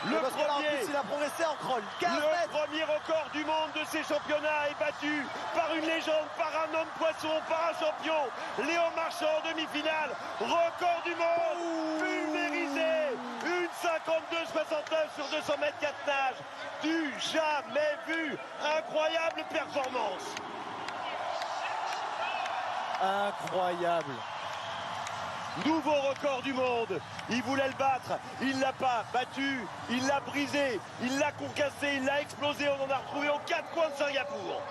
Parce que là, en plus, il a progressé encore 15 Le mètres. premier record du monde de ces championnats est battu par une légende, par un homme poisson, par un champion. Léon Marchand en demi-finale, record du monde, pulvérisé, une 52,69 sur 200 mètres 4 nages. Du jamais vu, incroyable performance. Incroyable. Nouveau record du monde, il voulait le battre, il l'a pas battu, il l'a brisé, il l'a concassé, il l'a explosé, on en a retrouvé aux 4 coins de Singapour.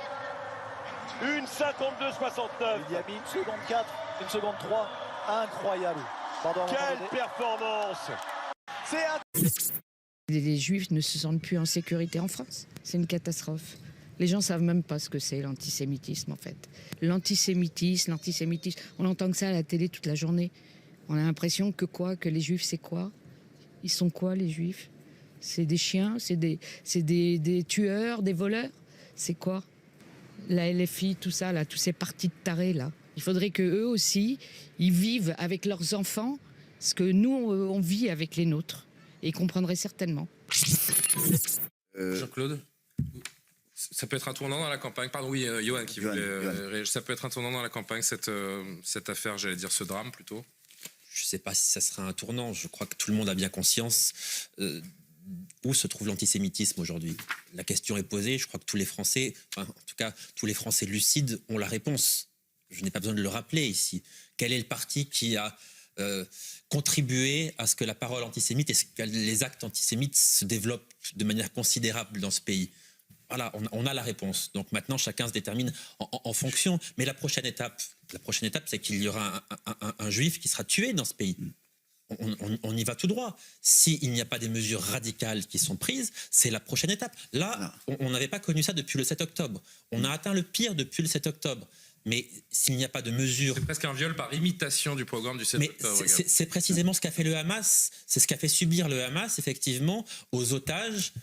Une 52,69. Il y a mis 1 seconde 4, 1 seconde 3. Incroyable. Pardon, Quelle performance! C'est un... Les Juifs ne se sentent plus en sécurité en France. C'est une catastrophe. Les gens ne savent même pas ce que c'est l'antisémitisme en fait. L'antisémitisme, on entend que ça à la télé toute la journée. On a l'impression que quoi? Que les Juifs c'est quoi? Ils sont quoi les Juifs? C'est des chiens? C'est des tueurs, des voleurs? C'est quoi? La LFI, tout ça, là, tous ces partis de tarés là. Il faudrait qu'eux aussi, ils vivent avec leurs enfants ce que nous, on vit avec les nôtres. Et ils comprendraient certainement. Jean-Claude, ça peut être un tournant dans la campagne. Pardon, oui, Johan qui voulait. Ça peut être un tournant dans la campagne, cette affaire, j'allais dire ce drame plutôt. Je ne sais pas si ça sera un tournant. Je crois que tout le monde a bien conscience où se trouve l'antisémitisme aujourd'hui. La question est posée. Je crois que tous les Français, enfin, en tout cas tous les Français lucides, ont la réponse. Je n'ai pas besoin de le rappeler ici. Quel est le parti qui a contribué à ce que la parole antisémite et que les actes antisémites se développent de manière considérable dans ce pays? Voilà, on a la réponse. Donc maintenant, chacun se détermine en fonction. Mais la prochaine étape, c'est qu'il y aura un juif qui sera tué dans ce pays. On y va tout droit. S'il n'y a pas des mesures radicales qui sont prises, c'est la prochaine étape. Là, on n'avait pas connu ça depuis le 7 octobre. On a atteint le pire depuis le 7 octobre. Mais s'il n'y a pas de mesures... C'est presque un viol par imitation du programme du 7 octobre. C'est précisément ce qu'a fait le Hamas. C'est ce qu'a fait subir le Hamas, effectivement, aux otages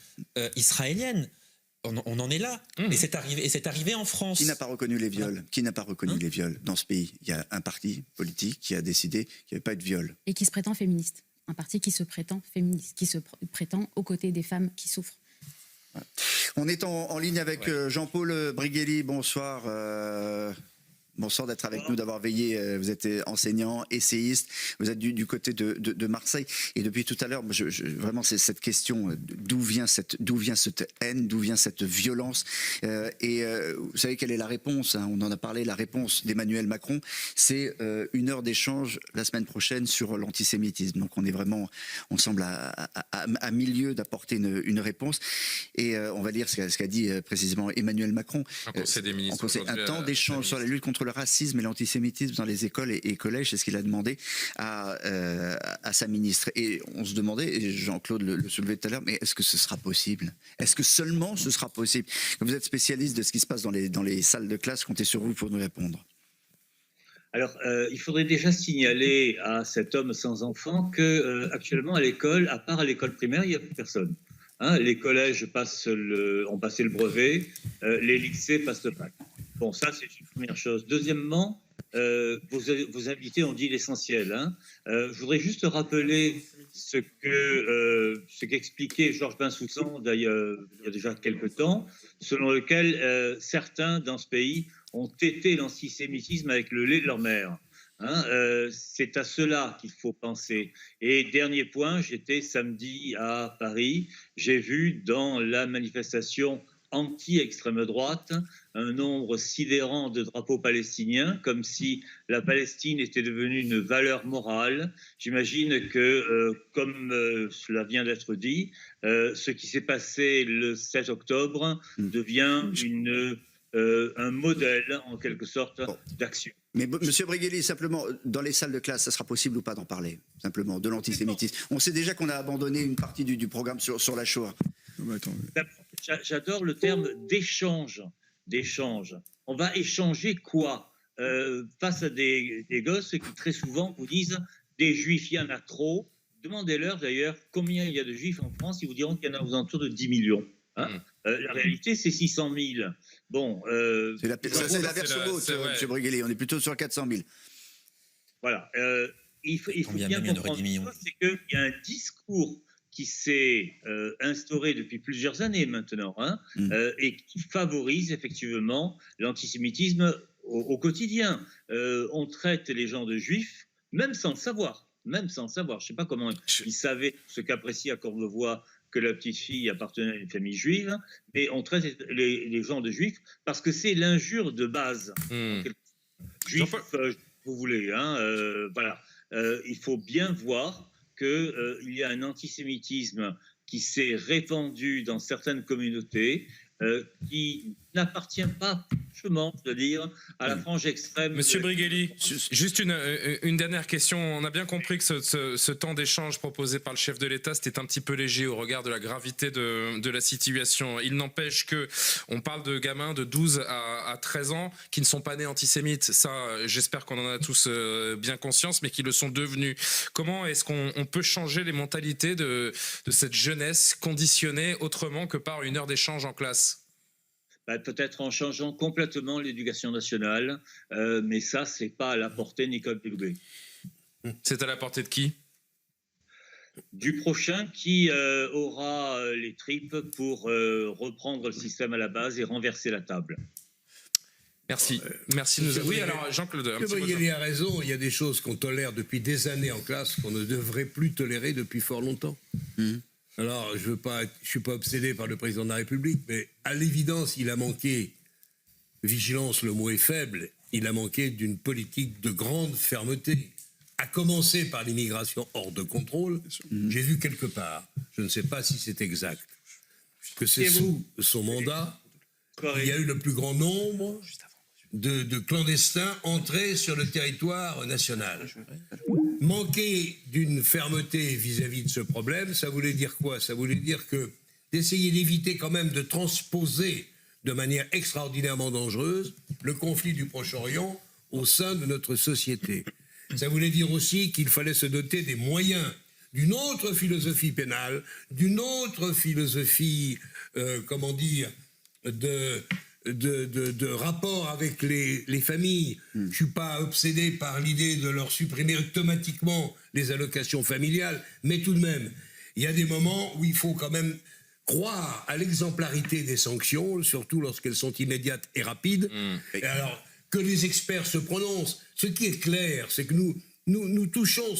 israéliennes. On en est là. Et c'est arrivé en France. Qui n'a pas reconnu les viols? Qui n'a pas reconnu les viols dans ce pays? Il y a un parti politique qui a décidé qu'il n'y avait pas eu de viol. Et qui se prétend féministe. Un parti qui se prétend féministe, qui se prétend aux côtés des femmes qui souffrent. On est en ligne avec Jean-Paul Briguelli. Bonsoir. Bonsoir d'être avec nous, d'avoir veillé. Vous êtes enseignant, essayiste, vous êtes du côté de Marseille. Et depuis tout à l'heure, vraiment, c'est cette question, d'où vient cette haine, d'où vient cette violence. Vous savez quelle est la réponse, hein, on en a parlé, la réponse d'Emmanuel Macron, c'est 1 heure d'échange la semaine prochaine sur l'antisémitisme. Donc on est vraiment, on semble à milieu d'apporter une réponse. Et on va lire ce qu'a dit précisément Emmanuel Macron. Un conseil des ministres. Un temps d'échange sur la lutte contre le racisme et l'antisémitisme dans les écoles et collèges, c'est ce qu'il a demandé à sa ministre. Et on se demandait, et Jean-Claude le soulevait tout à l'heure, mais est-ce que ce sera possible? Est-ce que seulement ce sera possible? Vous êtes spécialiste de ce qui se passe dans les salles de classe, comptez sur vous pour nous répondre. Alors, il faudrait déjà signaler à cet homme sans enfant que actuellement à l'école, à part à l'école primaire, il n'y a plus personne. Hein, les collèges ont passé le brevet, les lycées passent le bac. Bon, ça, c'est une première chose. Deuxièmement, vos invités ont dit l'essentiel. Hein. Je voudrais juste rappeler ce qu'expliquait Georges Bensoussan, d'ailleurs, il y a déjà quelques temps, selon lequel certains dans ce pays ont tété l'antisémitisme avec le lait de leur mère. Hein, c'est à cela qu'il faut penser. Et dernier point, j'étais samedi à Paris, j'ai vu dans la manifestation anti-extrême droite un nombre sidérant de drapeaux palestiniens, comme si la Palestine était devenue une valeur morale. J'imagine que, comme cela vient d'être dit, ce qui s'est passé le 7 octobre devient un modèle, en quelque sorte, d'action. Mais Monsieur Briguelli, simplement, dans les salles de classe, ça sera possible ou pas d'en parler, simplement, de l'antisémitisme? On sait déjà qu'on a abandonné une partie du programme sur la Shoah. J'adore le terme d'échange. On va échanger quoi face à des gosses qui très souvent vous disent des juifs, il y en a trop. Demandez-leur d'ailleurs combien il y a de juifs en France, ils vous diront qu'il y en a aux alentours de 10 millions. Hein. La réalité, c'est 600 000. Bon, c'est la version haute, M. Briguelli, on est plutôt sur 400 000. Voilà. Il faut bien comprendre, c'est qu'il y a un discours qui s'est instauré depuis plusieurs années maintenant, et qui favorise effectivement l'antisémitisme au quotidien. On traite les gens de juifs, même sans le savoir. Je ne sais pas comment ils savaient ce qu'apprécie à Courbevoie que la petite fille appartenait à une famille juive, mais on traite les gens de juifs parce que c'est l'injure de base. Juif, vous voulez, voilà. Il faut bien voir qu'il y a un antisémitisme qui s'est répandu dans certaines communautés, qui n'appartient pas, franchement, je veux dire, à la frange extrême. Monsieur Brigelli, juste une dernière question. On a bien compris que ce temps d'échange proposé par le chef de l'État, c'était un petit peu léger au regard de la gravité de la situation. Il n'empêche qu'on parle de gamins de 12 à 13 ans qui ne sont pas nés antisémites. Ça, j'espère qu'on en a tous bien conscience, mais qui le sont devenus. Comment est-ce qu'on peut changer les mentalités de cette jeunesse conditionnée autrement que par une heure d'échange en classe ? Peut-être en changeant complètement l'éducation nationale, mais ça, c'est pas à la portée de Nicole Belloubet. C'est à la portée de qui ? Du prochain qui aura les tripes pour reprendre le système à la base et renverser la table. Merci. Merci de nous avoir... Oui, alors Jean-Claude. Il a raison, il y a des choses qu'on tolère depuis des années en classe qu'on ne devrait plus tolérer depuis fort longtemps. Alors, je ne suis pas obsédé par le président de la République, mais à l'évidence, il a manqué, vigilance, le mot est faible, il a manqué d'une politique de grande fermeté, à commencer par l'immigration hors de contrôle. J'ai vu quelque part, je ne sais pas si c'est exact, que c'est sous son mandat, il y a eu le plus grand nombre de clandestins entrés sur le territoire national. Manquer d'une fermeté vis-à-vis de ce problème, ça voulait dire quoi ? Ça voulait dire que d'essayer d'éviter quand même de transposer de manière extraordinairement dangereuse le conflit du Proche-Orient au sein de notre société. Ça voulait dire aussi qu'il fallait se doter des moyens d'une autre philosophie pénale, d'une autre philosophie, de rapport avec les familles. Je ne suis pas obsédé par l'idée de leur supprimer automatiquement les allocations familiales, mais tout de même, il y a des moments où il faut quand même croire à l'exemplarité des sanctions, surtout lorsqu'elles sont immédiates et rapides. Et alors, que les experts se prononcent. Ce qui est clair, c'est que nous touchons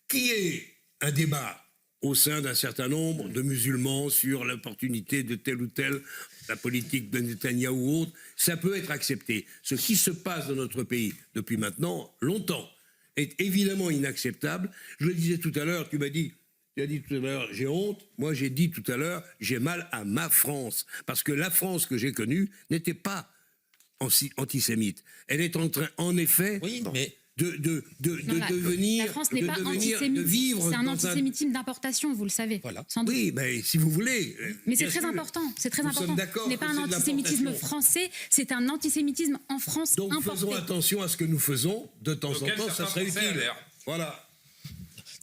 qui est un débat au sein d'un certain nombre de musulmans sur l'opportunité de telle ou telle, la politique de Netanyahou ou autre, ça peut être accepté. Ce qui se passe dans notre pays depuis maintenant longtemps est évidemment inacceptable. Je le disais tout à l'heure, tu as dit tout à l'heure, j'ai honte. Moi, j'ai dit tout à l'heure, j'ai mal à ma France. Parce que la France que j'ai connue n'était pas antisémite. Elle est en train, en effet... Oui, mais... La France n'est pas antisémite, c'est un antisémitisme d'importation, vous le savez. Voilà. Oui, mais si vous voulez... Mais c'est très important, c'est très important. Ce n'est pas un antisémitisme français, c'est un antisémitisme en France donc importé. Faisons attention à ce que nous faisons, de temps en temps, ça serait utile. Voilà.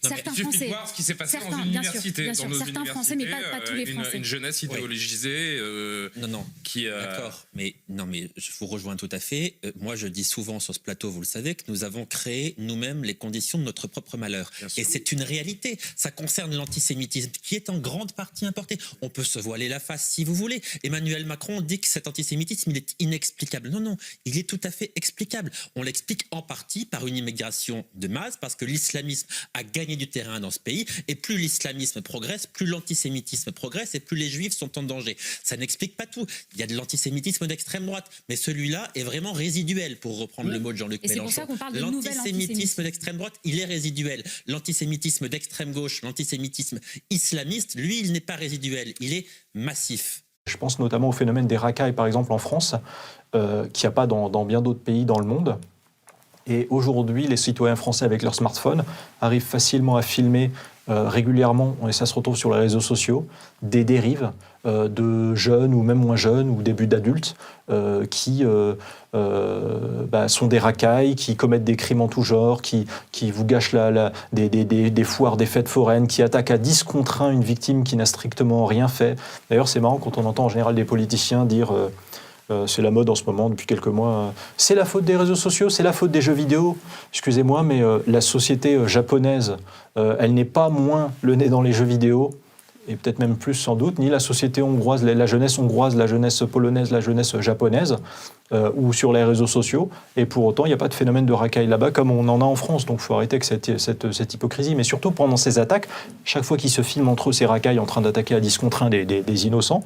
Certains il suffit Français, de voir ce qui s'est passé dans une université. Bien sûr, certains Français, mais pas tous les Français. Une jeunesse idéologisée. D'accord, mais je vous rejoins tout à fait. Moi, je dis souvent sur ce plateau, vous le savez, que nous avons créé nous-mêmes les conditions de notre propre malheur. Et c'est une réalité. Ça concerne l'antisémitisme, qui est en grande partie importé. On peut se voiler la face si vous voulez. Emmanuel Macron dit que cet antisémitisme, il est inexplicable. Non, il est tout à fait explicable. On l'explique en partie par une immigration de masse, parce que l'islamisme a gagné du terrain dans ce pays, et plus l'islamisme progresse, plus l'antisémitisme progresse, et plus les juifs sont en danger. Ça n'explique pas tout. Il y a de l'antisémitisme d'extrême droite, mais celui-là est vraiment résiduel, pour reprendre le mot de Jean-Luc Mélenchon. C'est pour ça qu'on parle de nouvel L'antisémitisme d'extrême droite, il est résiduel. L'antisémitisme d'extrême gauche, l'antisémitisme islamiste, lui, il n'est pas résiduel, il est massif. Je pense notamment au phénomène des racailles, par exemple, en France, qu'il n'y a pas dans bien d'autres pays dans le monde. Et aujourd'hui, les citoyens français, avec leur smartphone, arrivent facilement à filmer régulièrement, et ça se retrouve sur les réseaux sociaux, des dérives de jeunes ou même moins jeunes ou début d'adultes qui sont des racailles, qui commettent des crimes en tout genre, qui vous gâchent des foires, des fêtes foraines, qui attaquent à 10 contre 1 une victime qui n'a strictement rien fait. D'ailleurs, c'est marrant quand on entend en général des politiciens dire... c'est la mode en ce moment depuis quelques mois. C'est la faute des réseaux sociaux, c'est la faute des jeux vidéo. Excusez-moi, mais la société japonaise, elle n'est pas moins le nez dans les jeux vidéo, et peut-être même plus sans doute, ni la société hongroise, la jeunesse hongroise, la jeunesse polonaise, la jeunesse japonaise, ou sur les réseaux sociaux. Et pour autant, il n'y a pas de phénomène de racaille là-bas comme on en a en France. Donc il faut arrêter avec cette hypocrisie. Mais surtout, pendant ces attaques, chaque fois qu'ils se filment entre eux, ces racailles en train d'attaquer à 10 contre 1 des innocents,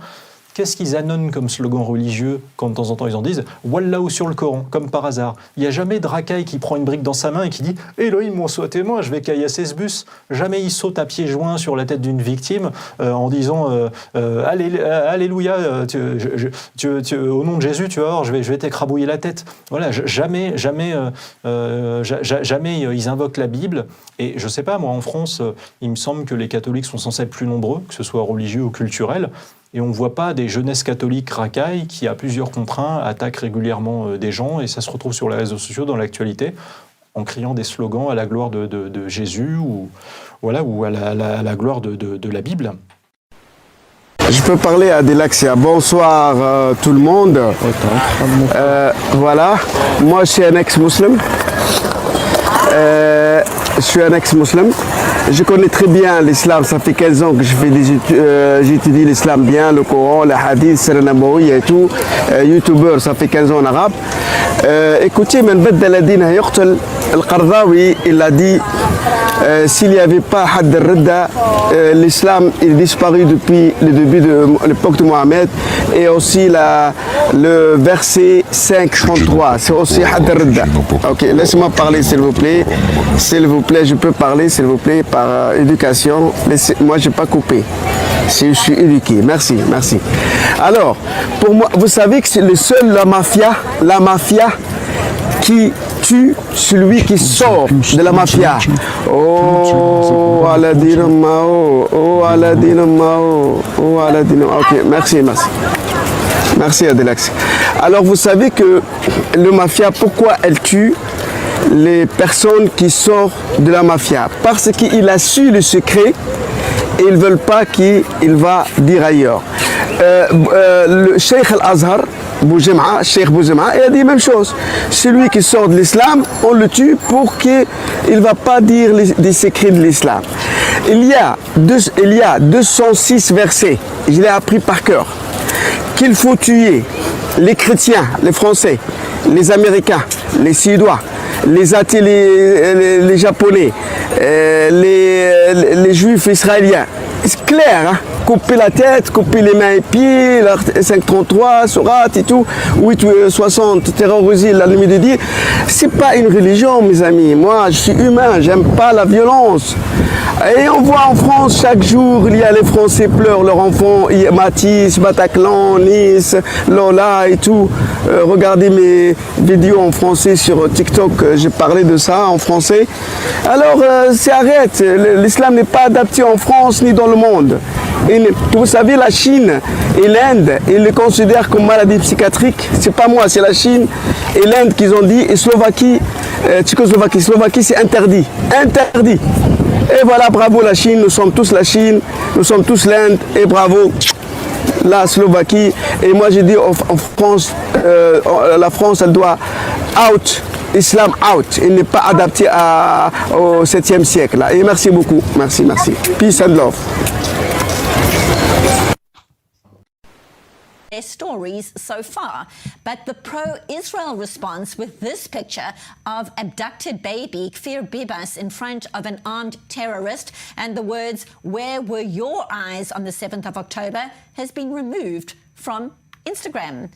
qu'est-ce qu'ils annonnent comme slogan religieux quand de temps en temps ils en disent « Wallahu sur le Coran », comme par hasard. Il n'y a jamais de racaille qui prend une brique dans sa main et qui dit « Elohim, mon soit témoin, je vais caillasser ce bus ». Jamais il saute à pieds joints sur la tête d'une victime en disant « Alléluia, au nom de Jésus, tu vas voir, je vais t'écrabouiller la tête ». Voilà, jamais ils invoquent la Bible. Et je ne sais pas, moi en France, il me semble que les catholiques sont censés être plus nombreux, que ce soit religieux ou culturel. Et on ne voit pas des jeunesses catholiques racailles qui, à plusieurs contre un, attaquent régulièrement des gens. Et ça se retrouve sur les réseaux sociaux, dans l'actualité, en criant des slogans à la gloire de Jésus ou à la gloire de la Bible. Je peux parler à Delaxia. Bonsoir tout le monde. Voilà, moi je suis un ex-musulman. Je suis un ex-musulman. Je connais très bien l'islam, ça fait 15 ans que j'étudie l'islam bien, le Coran, les hadiths, Sira Nabawi et tout. Youtubeur, ça fait 15 ans en arabe. Écoutez, من بدل دينه يقتل. Al-Qardawi, il a dit s'il n'y avait pas Hadd al-Ridda, l'islam est disparu depuis le début de l'époque de Mohammed. Et aussi le verset 533, c'est aussi Hadd al-Ridda. Ok, laissez-moi parler s'il vous plaît. S'il vous plaît, je peux parler s'il vous plaît par éducation. Moi, je n'ai pas coupé. Je suis éduqué. Merci, merci. Alors, pour moi, vous savez que c'est le seul, la mafia qui tue celui qui sort de la mafia. Oh, Aladdin Mao, oh, Aladdin Mao, oh, Aladdin Mao. Ok, merci. Merci Adelax. Alors vous savez que le mafia, pourquoi elle tue les personnes qui sortent de la mafia? Parce qu'il a su le secret et ils ne veulent pas qu'il va dire ailleurs. Le Cheikh Al-Azhar, Cheikh Bouzema, il a dit la même chose. Celui qui sort de l'islam, on le tue pour qu'il ne va pas dire des secrets de l'islam. Il y a 206 versets, je l'ai appris par cœur, qu'il faut tuer les chrétiens, les Français, les Américains, les Suédois, les Japonais, les Juifs israéliens. C'est clair, hein? Couper la tête, couper les mains et pieds, 533, Surat et tout, 860, terroriser la nuit de Dieu. C'est pas une religion, mes amis. Moi, je suis humain, j'aime pas la violence. Et on voit en France, chaque jour, il y a les Français pleurent leurs enfants, Matisse, Bataclan, Nice, Lola et tout. Regardez mes vidéos en français sur TikTok, j'ai parlé de ça en français. Alors, arrête, l'islam n'est pas adapté en France ni dans le monde. Et vous savez, la Chine et l'Inde, ils le considèrent comme maladie psychiatrique. C'est pas moi, c'est la Chine et l'Inde qu'ils ont dit. Et Slovaquie, Slovaquie, c'est interdit. Interdit. Et voilà, bravo la Chine, nous sommes tous la Chine, nous sommes tous l'Inde, et bravo la Slovaquie. Et moi j'ai dit en France, la France, elle doit out, islam out. Il n'est pas adapté au 7e siècle. Et merci beaucoup, merci. Peace and love. Their stories so far, but the pro-Israel response with this picture of abducted baby Kfir Bibas in front of an armed terrorist and the words "Where were your eyes on the 7th of October" has been removed from Instagram.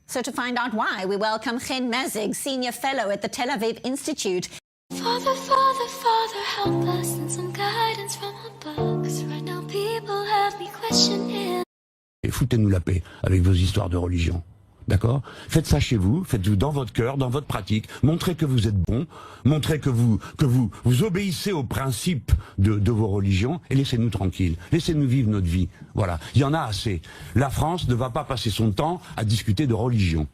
So to find out why, we welcome Chen Mazig, Senior Fellow at the Tel Aviv Institute. Father, Father, Father, help us and some guidance from above, 'cause right now people have me questioning. Et foutez-nous la paix avec vos histoires de religion. D'accord? Faites ça chez vous, faites-vous dans votre cœur, dans votre pratique. Montrez que vous êtes bon, montrez que vous obéissez aux principes de vos religions et laissez-nous tranquilles. Laissez-nous vivre notre vie. Voilà. Il y en a assez. La France ne va pas passer son temps à discuter de religion.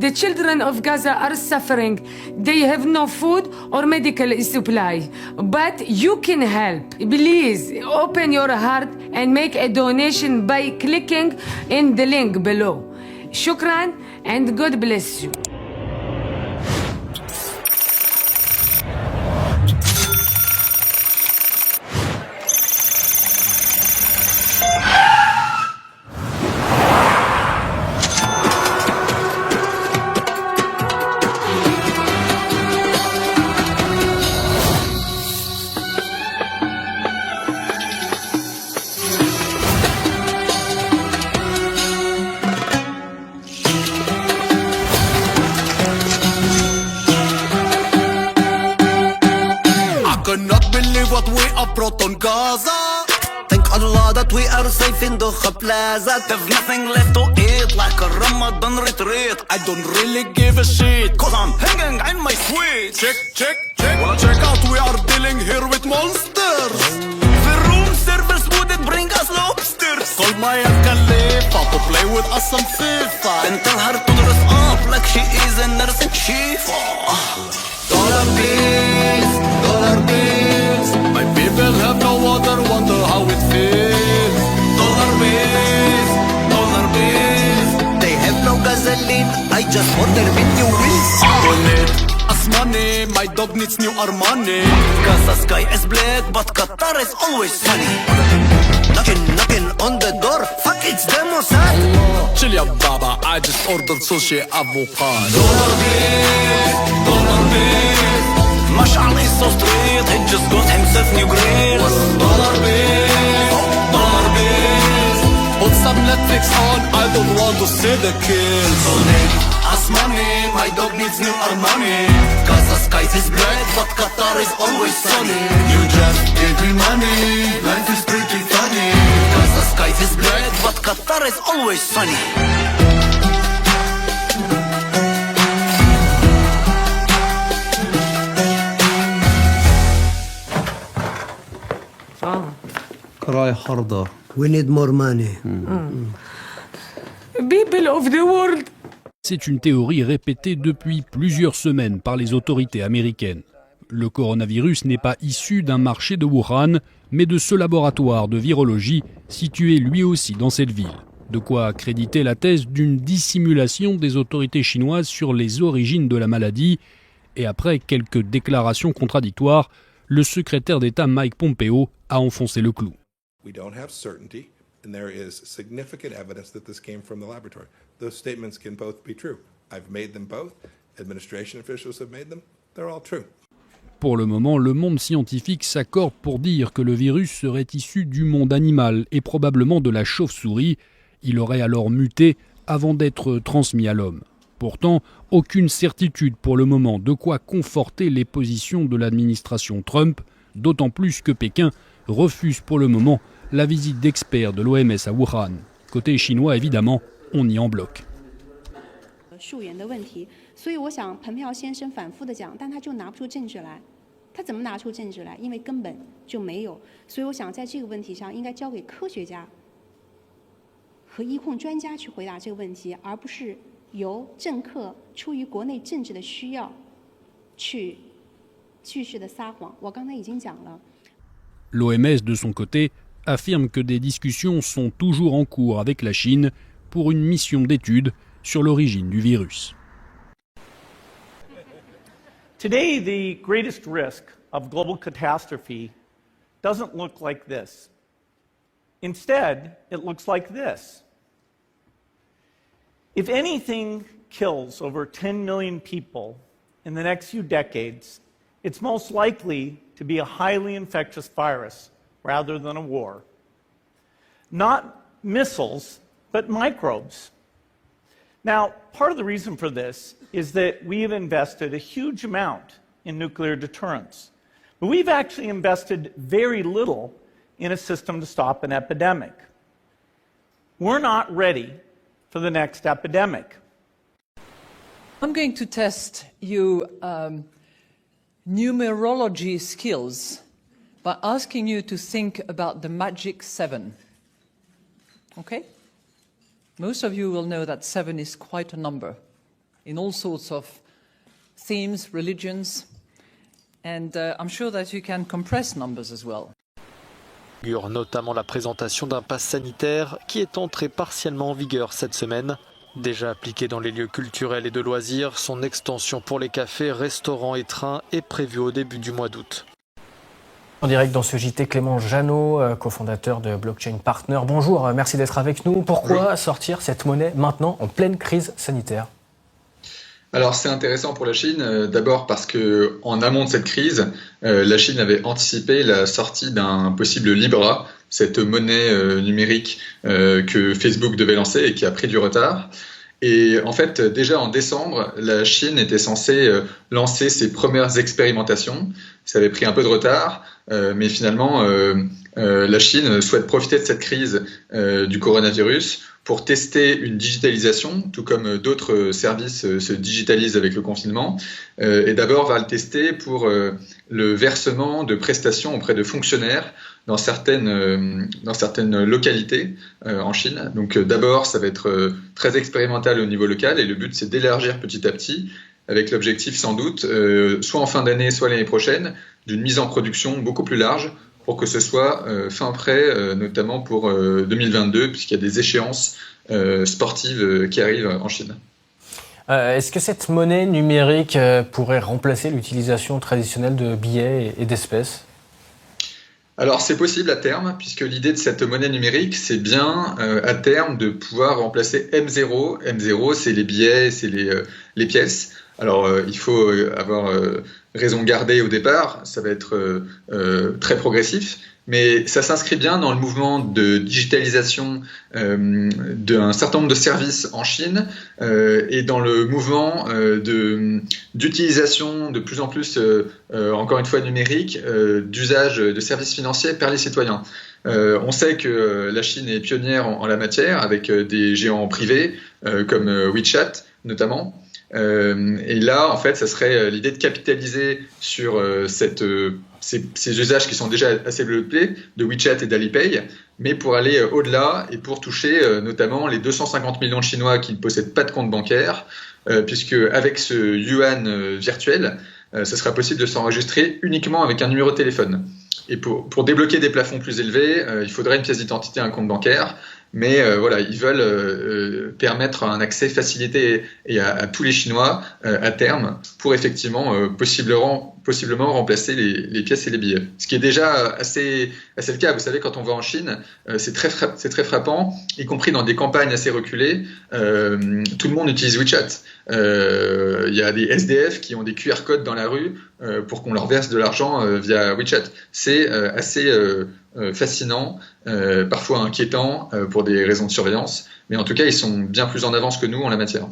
The children of Gaza are suffering. They have no food or medical supply. But you can help. Please open your heart and make a donation by clicking in the link below. Shukran and God bless you. what we are brought on Gaza. Thank Allah that we are safe in the plaza. There's nothing left to eat like a Ramadan retreat. I don't really give a shit, cause I'm hanging in my sweet. Check, check, check, check out, we are dealing here with monsters. The room service wouldn't bring us lobsters. Call Maya Khalifa to play with us some FIFA and tell her to dress up like she is a nurse in chief. Dollar bills, dollar bills. My people have no water, wonder how it feels. Dollar bills, dollar bills. They have no gasoline, I just order menu wheels. Donate us money, my dog needs new Armani. Gaza sky is black, but Qatar is always sunny. Knocking, knocking on the door, fuck it's the Mossad. Chill ya baba, I just ordered sushi avocado. Dollar bills, dollar bills. Mashal is so straight, he just got himself new grills. Dollar bills, dollar bills. Put some Netflix on, I don't want to see the kills. Donate us money, my dog needs new Armani. Gaza skies is black, but Qatar is always sunny. You just give me money, life is pretty funny. Gaza skies is black, but Qatar is always sunny. We need more money. People of the world. C'est une théorie répétée depuis plusieurs semaines par les autorités américaines. Le coronavirus n'est pas issu d'un marché de Wuhan, mais de ce laboratoire de virologie situé lui aussi dans cette ville. De quoi accréditer la thèse d'une dissimulation des autorités chinoises sur les origines de la maladie. Et après quelques déclarations contradictoires, le secrétaire d'État Mike Pompeo a enfoncé le clou. We don't have certainty, and there is significant evidence that this came from the laboratory. Those statements can both be true. I've made them both. Administration officials have made them. They're all true. Pour le moment, le monde scientifique s'accorde pour dire que le virus serait issu du monde animal et probablement de la chauve-souris. Il aurait alors muté avant d'être transmis à l'homme. Pourtant, aucune certitude pour le moment, de quoi conforter les positions de l'administration Trump, d'autant plus que Pékin refuse pour le moment la visite d'experts de l'OMS à Wuhan. Côté chinois, évidemment, on y en bloque. 溯源的问题，所以我想彭佩奥先生反复的讲，但他就拿不出证据来。他怎么拿出证据来？因为根本就没有。所以我想在这个问题上，应该交给科学家和医控专家去回答这个问题，而不是由政客出于国内政治的需要去继续的撒谎。我刚才已经讲了。L'OMS, de son côté, affirme que des discussions sont toujours en cours avec la Chine pour une mission d'étude sur l'origine du virus. Today, the greatest risk of global catastrophe doesn't look like this. Instead, it looks like this. If anything kills over 10 million people in the next few decades, it's most likely to be a highly infectious virus rather than a war. Not missiles, but microbes. Now, part of the reason for this is that we have invested a huge amount in nuclear deterrence. But we've actually invested very little in a system to stop an epidemic. We're not ready for the next epidemic. I'm going to test you numerology skills by asking you to think about the magic 7. Okay? Most of you will know that 7 is quite a number. in all sorts of themes, religions, and I'm sure that you can compress numbers as well. Notamment la présentation d'un pass sanitaire qui est entré partiellement en vigueur cette semaine. Déjà appliqué dans les lieux culturels et de loisirs, son extension pour les cafés, restaurants et trains est prévue au début du mois d'août. En direct dans ce JT, Clément Jeannot, cofondateur de Blockchain Partner. Bonjour, merci d'être avec nous. Pourquoi sortir cette monnaie maintenant en pleine crise sanitaire ? Alors c'est intéressant pour la Chine, d'abord parce que en amont de cette crise, la Chine avait anticipé la sortie d'un possible Libra, cette monnaie numérique que Facebook devait lancer et qui a pris du retard. Et en fait, déjà en décembre, la Chine était censée lancer ses premières expérimentations. Ça avait pris un peu de retard, mais finalement, la Chine souhaite profiter de cette crise du coronavirus pour tester une digitalisation, tout comme d'autres services se digitalisent avec le confinement. Et d'abord, va le tester pour le versement de prestations auprès de fonctionnaires dans certaines localités en Chine. Donc d'abord, ça va être très expérimental au niveau local et le but, c'est d'élargir petit à petit avec l'objectif sans doute, soit en fin d'année, soit l'année prochaine, d'une mise en production beaucoup plus large pour que ce soit fin prêt, notamment pour 2022, puisqu'il y a des échéances sportives qui arrivent en Chine. Est-ce que cette monnaie numérique pourrait remplacer l'utilisation traditionnelle de billets et d'espèces ? Alors c'est possible à terme, puisque l'idée de cette monnaie numérique, c'est bien à terme de pouvoir remplacer M0. M0, c'est les billets, c'est les pièces. Alors il faut avoir raison gardée au départ, ça va être très progressif, mais ça s'inscrit bien dans le mouvement de digitalisation d'un certain nombre de services en Chine et dans le mouvement d'utilisation de plus en plus, encore une fois numérique, d'usage de services financiers par les citoyens. On sait que la Chine est pionnière en la matière avec des géants privés comme WeChat notamment. Et là, en fait, ça serait l'idée de capitaliser sur ces usages qui sont déjà assez développés de WeChat et d'Alipay, mais pour aller au-delà et pour toucher notamment les 250 millions de Chinois qui ne possèdent pas de compte bancaire, puisque avec ce yuan virtuel, ça sera possible de s'enregistrer uniquement avec un numéro de téléphone. Et pour débloquer des plafonds plus élevés, il faudrait une pièce d'identité et un compte bancaire. Mais voilà, ils veulent permettre un accès facilité à tous les Chinois à terme pour effectivement possiblement remplacer les pièces et les billets. Ce qui est déjà assez le cas. Vous savez, quand on va en Chine, c'est très frappant, y compris dans des campagnes assez reculées. Tout le monde utilise WeChat. Il y a des SDF qui ont des QR codes dans la rue pour qu'on leur verse de l'argent via WeChat. C'est assez fascinant, parfois inquiétant pour des raisons de surveillance, mais en tout cas ils sont bien plus en avance que nous en la matière.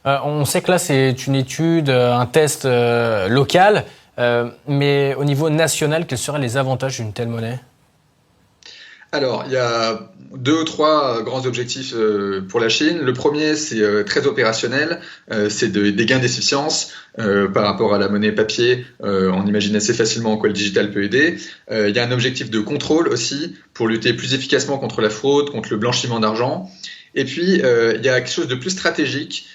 On sait que là c'est une étude, un test local, mais au niveau national, quels seraient les avantages d'une telle monnaie ? Alors, il y a 2 ou 3 grands objectifs pour la Chine. Le premier, c'est très opérationnel, c'est des gains d'efficience par rapport à la monnaie papier. On imagine assez facilement en quoi le digital peut aider. Il y a un objectif de contrôle aussi pour lutter plus efficacement contre la fraude, contre le blanchiment d'argent. Et puis, il y a quelque chose de plus stratégique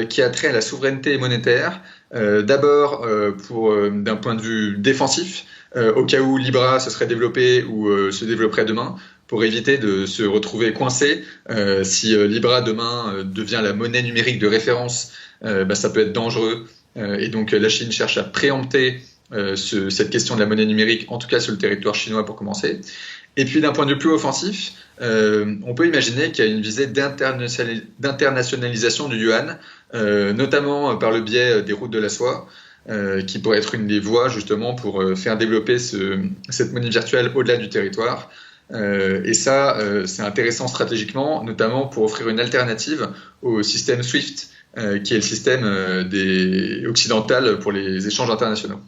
qui a trait à la souveraineté monétaire. D'abord, d'un point de vue défensif, au cas où Libra se serait développé ou se développerait demain, pour éviter de se retrouver coincé. Si Libra demain devient la monnaie numérique de référence, ça peut être dangereux. Et donc la Chine cherche à préempter cette question de la monnaie numérique, en tout cas sur le territoire chinois pour commencer. Et puis d'un point de vue plus offensif, on peut imaginer qu'il y a une visée d'internationalisation du yuan, notamment par le biais des routes de la soie, qui pourrait être une des voies justement pour faire développer cette monnaie virtuelle au-delà du territoire. Et ça, c'est intéressant stratégiquement, notamment pour offrir une alternative au système SWIFT, qui est le système occidental pour les échanges internationaux.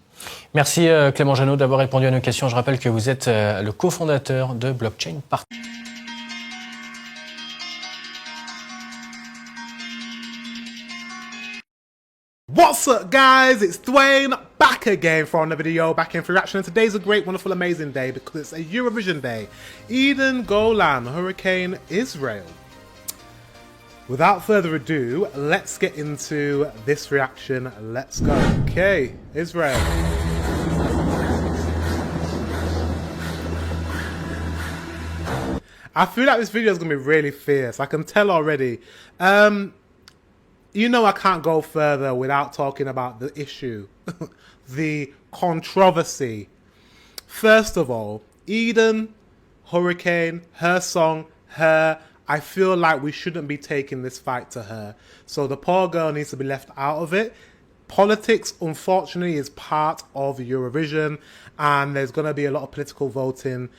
Merci Clément Jeannot d'avoir répondu à nos questions. Je rappelle que vous êtes le cofondateur de Blockchain Partner. What's up, guys? It's Dwayne back again for another video, back in for reaction. And today's a great, wonderful, amazing day because it's a Eurovision day. Eden Golan, Hurricane Israel. Without further ado, let's get into this reaction. Let's go. Okay, Israel. I feel like this video is going to be really fierce. I can tell already. You know I can't go further without talking about the issue. The controversy. First of all, Eden, Hurricane, her song, her... I feel like we shouldn't be taking this fight to her. So the poor girl needs to be left out of it. Politics, unfortunately, is part of Eurovision. And there's going to be a lot of political voting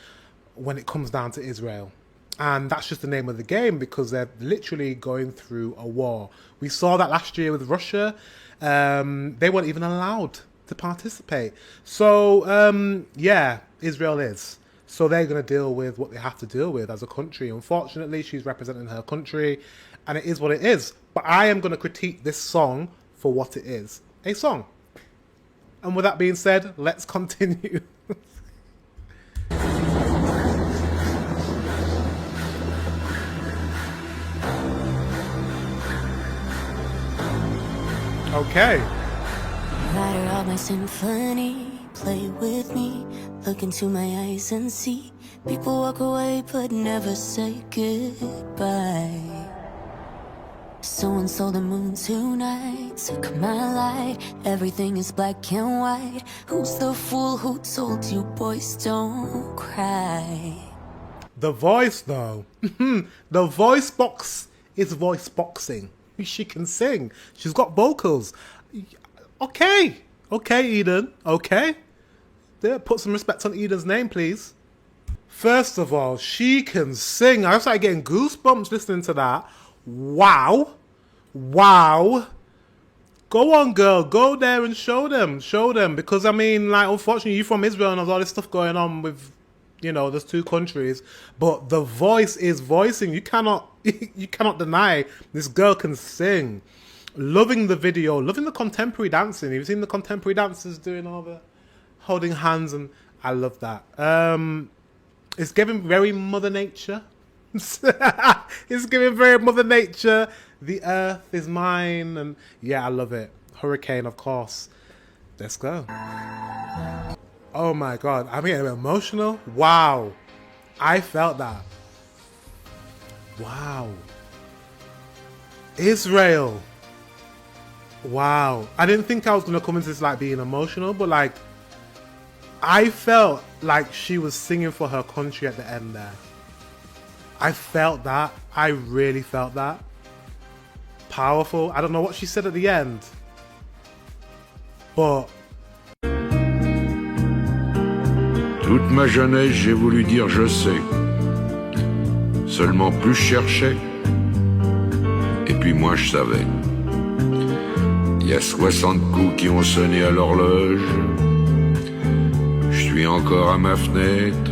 when it comes down to Israel. And that's just the name of the game because they're literally going through a war. We saw that last year with Russia. They weren't even allowed to participate. So, yeah, Israel is. So they're going to deal with what they have to deal with as a country. Unfortunately, she's representing her country, and it is what it is. But I am going to critique this song for what it is. A song. And with that being said, let's continue. Okay. Write her out my symphony, play with me, look into my eyes and see. People walk away but never say goodbye. So-and-so the moon tonight, took my light, everything is black and white. Who's the fool who told you boys don't cry? The voice though. The voice box is voice boxing. She can sing. She's got vocals. Okay. Okay, Eden. Okay. There, put some respect on Eden's name, please. First of all, she can sing. I started getting goosebumps listening to that. Wow. Wow. Go on, girl. Go there and show them. Show them. Because, I mean, like, unfortunately, you're from Israel and there's all this stuff going on with, you know, there's two countries. But the voice is voicing. You cannot deny this girl can sing. Loving the video. Loving the contemporary dancing. You've seen the contemporary dancers doing all the holding hands, and I love that. It's giving very Mother Nature. It's giving very Mother Nature. The earth is mine, and yeah, I love it. Hurricane, of course. Let's go. Oh my God, I'm getting emotional. Wow, I felt that. Wow. Israel. Wow. I didn't think I was gonna come into this like being emotional, but like I felt like she was singing for her country at the end there. I felt that. I really felt that. Powerful. I don't know what she said at the end, but Toute ma jeunesse, j'ai voulu dire je sais. Seulement plus je cherchais, et puis moins je savais. Il y a 60 coups qui ont sonné à l'horloge. Je suis encore à ma fenêtre.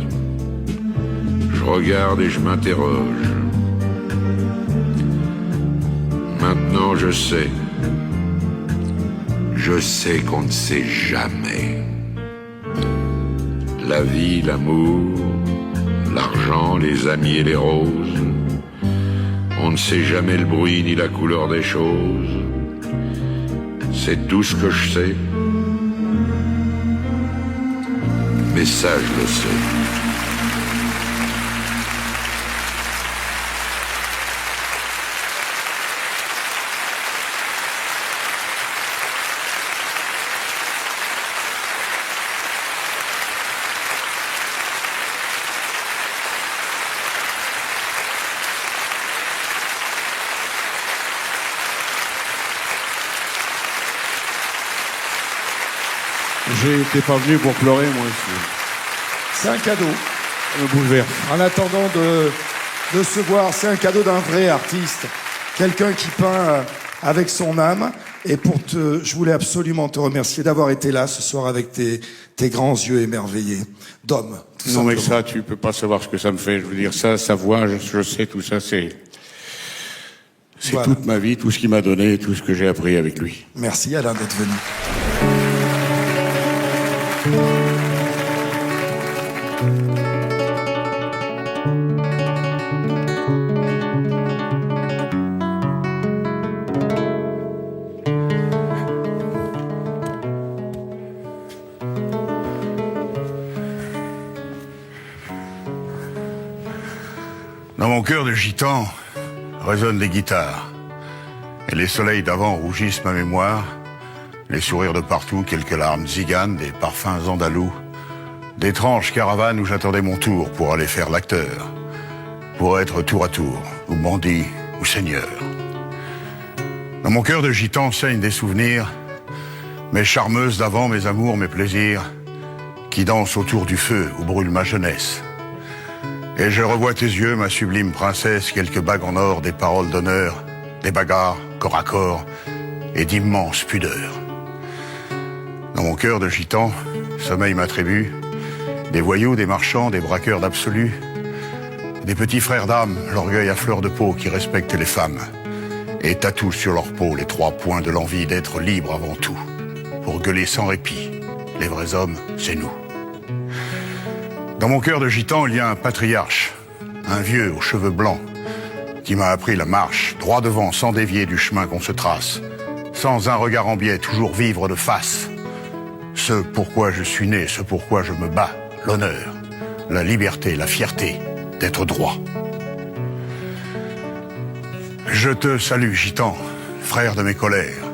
Je regarde et je m'interroge. Maintenant je sais. Je sais qu'on ne sait jamais. La vie, l'amour, l'argent, les amis et les roses. On ne sait jamais le bruit ni la couleur des choses. C'est tout ce que je sais. Mais ça, je le sais. J'étais pas venu pour pleurer, moi. C'est un cadeau. Ça me bouleverse. En attendant de se voir, c'est un cadeau d'un vrai artiste. Quelqu'un qui peint avec son âme. Et je voulais absolument te remercier d'avoir été là ce soir avec tes grands yeux émerveillés d'homme. Non, mais ça, tu peux pas savoir ce que ça me fait. Je veux dire, ça, sa voix, je sais, tout ça, c'est voilà. Toute ma vie, tout ce qu'il m'a donné, tout ce que j'ai appris avec lui. Merci Alain d'être venu. Dans mon cœur de gitan résonnent des guitares. Et les soleils d'avant rougissent ma mémoire. Les sourires de partout, quelques larmes ziganes, des parfums andalous. D'étranges caravanes où j'attendais mon tour pour aller faire l'acteur. Pour être tour à tour, ou bandit, ou seigneur. Dans mon cœur de gitan saignent des souvenirs. Mes charmeuses d'avant, mes amours, mes plaisirs. Qui dansent autour du feu où brûle ma jeunesse. Et je revois tes yeux, ma sublime princesse, quelques bagues en or, des paroles d'honneur, des bagarres, corps à corps, et d'immenses pudeurs. Dans mon cœur de gitan, sommeil ma tribu, des voyous, des marchands, des braqueurs d'absolu, des petits frères d'âme, l'orgueil à fleur de peau qui respectent les femmes, et tatouent sur leur peau les 3 points de l'envie d'être libre avant tout, pour gueuler sans répit. Les vrais hommes, c'est nous. Dans mon cœur de gitan, il y a un patriarche, un vieux aux cheveux blancs, qui m'a appris la marche, droit devant, sans dévier du chemin qu'on se trace, sans un regard en biais, toujours vivre de face. Ce pourquoi je suis né, ce pourquoi je me bats, l'honneur, la liberté, la fierté d'être droit. Je te salue, gitan, frère de mes colères.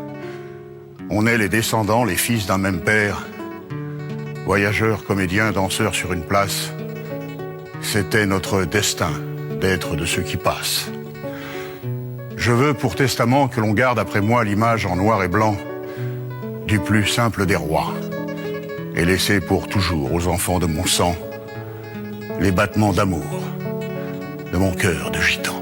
On est les descendants, les fils d'un même père. Voyageurs, comédiens, danseurs sur une place. C'était notre destin d'être de ceux qui passent. Je veux pour testament que l'on garde après moi l'image en noir et blanc du plus simple des rois et laisser pour toujours aux enfants de mon sang les battements d'amour de mon cœur de gitan.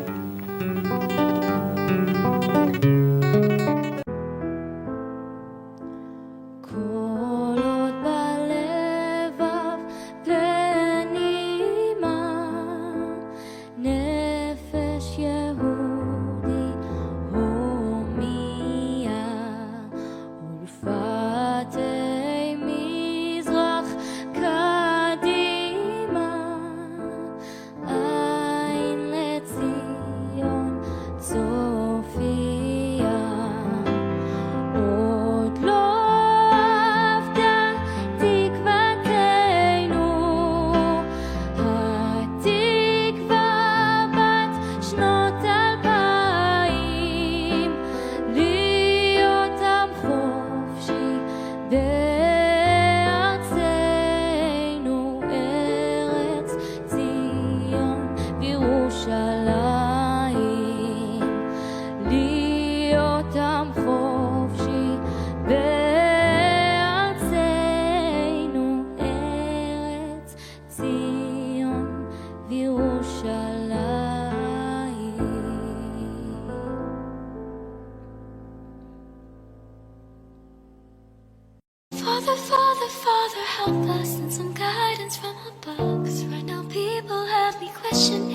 Father, Father, Father, help us and some guidance from above. 'Cause right now people have me questioning.